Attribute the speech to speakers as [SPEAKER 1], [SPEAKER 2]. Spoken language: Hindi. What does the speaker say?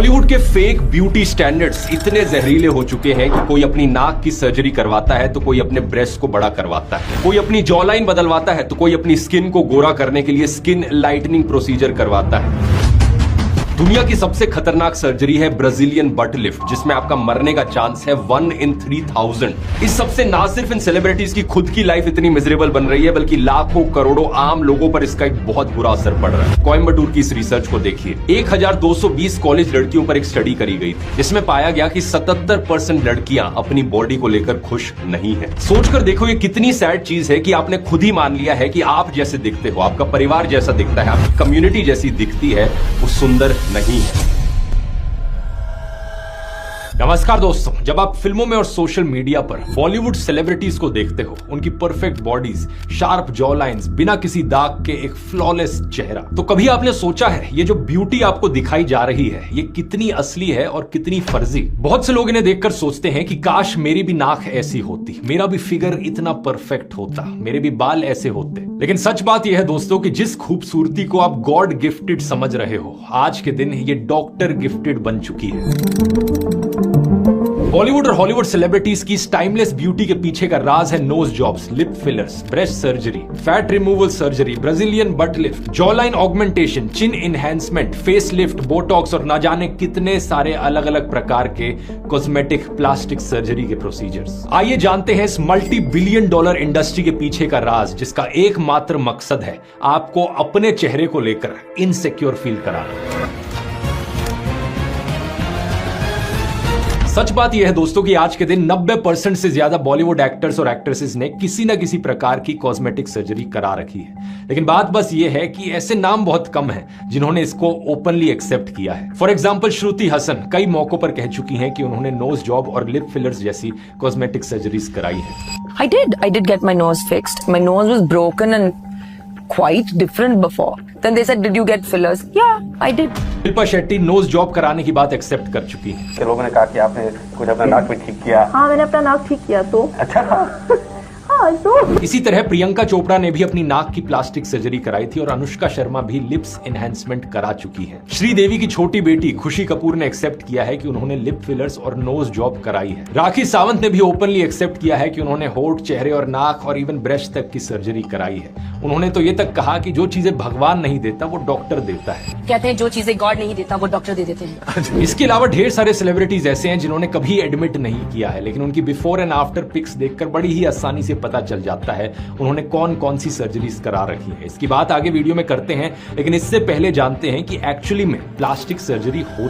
[SPEAKER 1] बॉलीवुड के फेक ब्यूटी स्टैंडर्ड्स इतने जहरीले हो चुके हैं कि कोई अपनी नाक की सर्जरी करवाता है तो कोई अपने ब्रेस्ट को बड़ा करवाता है, कोई अपनी जॉ लाइन बदलवाता है तो कोई अपनी स्किन को गोरा करने के लिए स्किन लाइटनिंग प्रोसीजर करवाता है। दुनिया की सबसे खतरनाक सर्जरी है ब्राजीलियन बट लिफ्ट, जिसमें आपका मरने का चांस है 1 in 3000। इस सबसे ना सिर्फ इन सेलिब्रिटीज की खुद की लाइफ इतनी मिजरेबल बन रही है, बल्कि लाखों करोड़ों आम लोगों पर इसका एक बहुत बुरा असर पड़ रहा है। कोयम्बटूर की इस रिसर्च को देखिए। 1220 कॉलेज लड़कियों पर एक स्टडी करी गई थी, जिसमें पाया गया कि 77% लड़कियां अपनी बॉडी को लेकर खुश नहीं है। सोचकर देखो ये कितनी सैड चीज है कि आपने खुद ही मान लिया है कि आप जैसे दिखते हो, आपका परिवार जैसा दिखता है, आपकी कम्युनिटी जैसी दिखती है, वो सुंदर नहीं है। नमस्कार दोस्तों, जब आप फिल्मों में और सोशल मीडिया पर बॉलीवुड सेलिब्रिटीज को देखते हो, उनकी perfect bodies, sharp jaw lines, बिना किसी दाग के एक फ्लॉलेस चेहरा, तो कभी आपने सोचा है ये जो ब्यूटी आपको दिखाई जा रही है ये कितनी असली है और कितनी फर्जी? बहुत से लोग इन्हें देखकर सोचते हैं कि काश मेरी भी नाक ऐसी होती, मेरा भी फिगर इतना परफेक्ट होता, मेरे भी बाल ऐसे होते। लेकिन सच बात यह है दोस्तों कि जिस खूबसूरती को आप गॉड गिफ्टेड समझ रहे हो, आज के दिन ये डॉक्टर गिफ्टेड बन चुकी है। बॉलीवुड और हॉलीवुड सेलिब्रिटीज की इस टाइमलेस ब्यूटी के पीछे का राज है nose jobs, lip fillers, breast surgery, fat removal surgery, Brazilian butt lift, jaw line augmentation, chin enhancement, face lift, botox और ना जाने कितने सारे अलग अलग प्रकार के कॉस्मेटिक प्लास्टिक सर्जरी के प्रोसीजर्स। आइए जानते हैं इस $multi-billion इंडस्ट्री के पीछे का राज, जिसका एकमात्र मकसद है आपको अपने चेहरे को लेकर इनसिक्योर फील कराना। सच बात यह है दोस्तों कि आज के दिन 90% से ज्यादा बॉलीवुड एक्टर्स और एक्ट्रेसेस ने किसी न किसी प्रकार की कॉस्मेटिक सर्जरी करा रखी है। लेकिन बात बस यह है कि ऐसे नाम बहुत कम हैं जिन्होंने इसको ओपनली एक्सेप्ट किया है। फॉर एग्जांपल श्रुति हसन कई मौकों पर कह चुकी हैं कि उन्होंने नोज जॉब और लिप फिलर्स जैसी कॉस्मेटिक सर्जरीज कराई है।
[SPEAKER 2] I did get my nose fixed. My nose was broken and quite different before. Then they said, did you get fillers? Yeah, I did.
[SPEAKER 1] Shilpa Shetty nose job कराने की बात एक्सेप्ट कर चुकी है।
[SPEAKER 3] लोगों ने कहा कि आपने कुछ अपना नाक भी ठीक किया।
[SPEAKER 4] हाँ, मैंने अपना नाक ठीक किया तो।
[SPEAKER 3] अच्छा था।
[SPEAKER 1] इसी तरह प्रियंका चोपड़ा ने भी अपनी नाक की प्लास्टिक सर्जरी कराई थी और अनुष्का शर्मा भी लिप्स एनहांसमेंट करा चुकी है। श्रीदेवी की छोटी बेटी खुशी कपूर ने एक्सेप्ट किया है कि उन्होंने लिप फिलर्स और नोज जॉब कराई है। राखी सावंत ने भी ओपनली एक्सेप्ट किया है कि उन्होंने होठ, चेहरे और नाक और इवन ब्रेस्ट तक की सर्जरी कराई है। उन्होंने तो ये तक कहा कि जो चीजें भगवान नहीं देता वो डॉक्टर देता है।
[SPEAKER 5] कहते हैं जो चीजें गॉड नहीं देता वो डॉक्टर दे देते हैं।
[SPEAKER 1] इसके अलावा ढेर सारे सेलिब्रिटीज ऐसे हैं जिन्होंने कभी एडमिट नहीं किया है, लेकिन उनकी बिफोर एंड आफ्टर पिक्स देखकर बड़ी ही आसानी से पता चल जाता है उन्होंने कौन कौन सी सर्जरीज करा रखी है। इसकी बात आगे वीडियो में करते हैं, लेकिन इससे पहले जानते हैं कि एक्चुअली में प्लास्टिक सर्जरी होती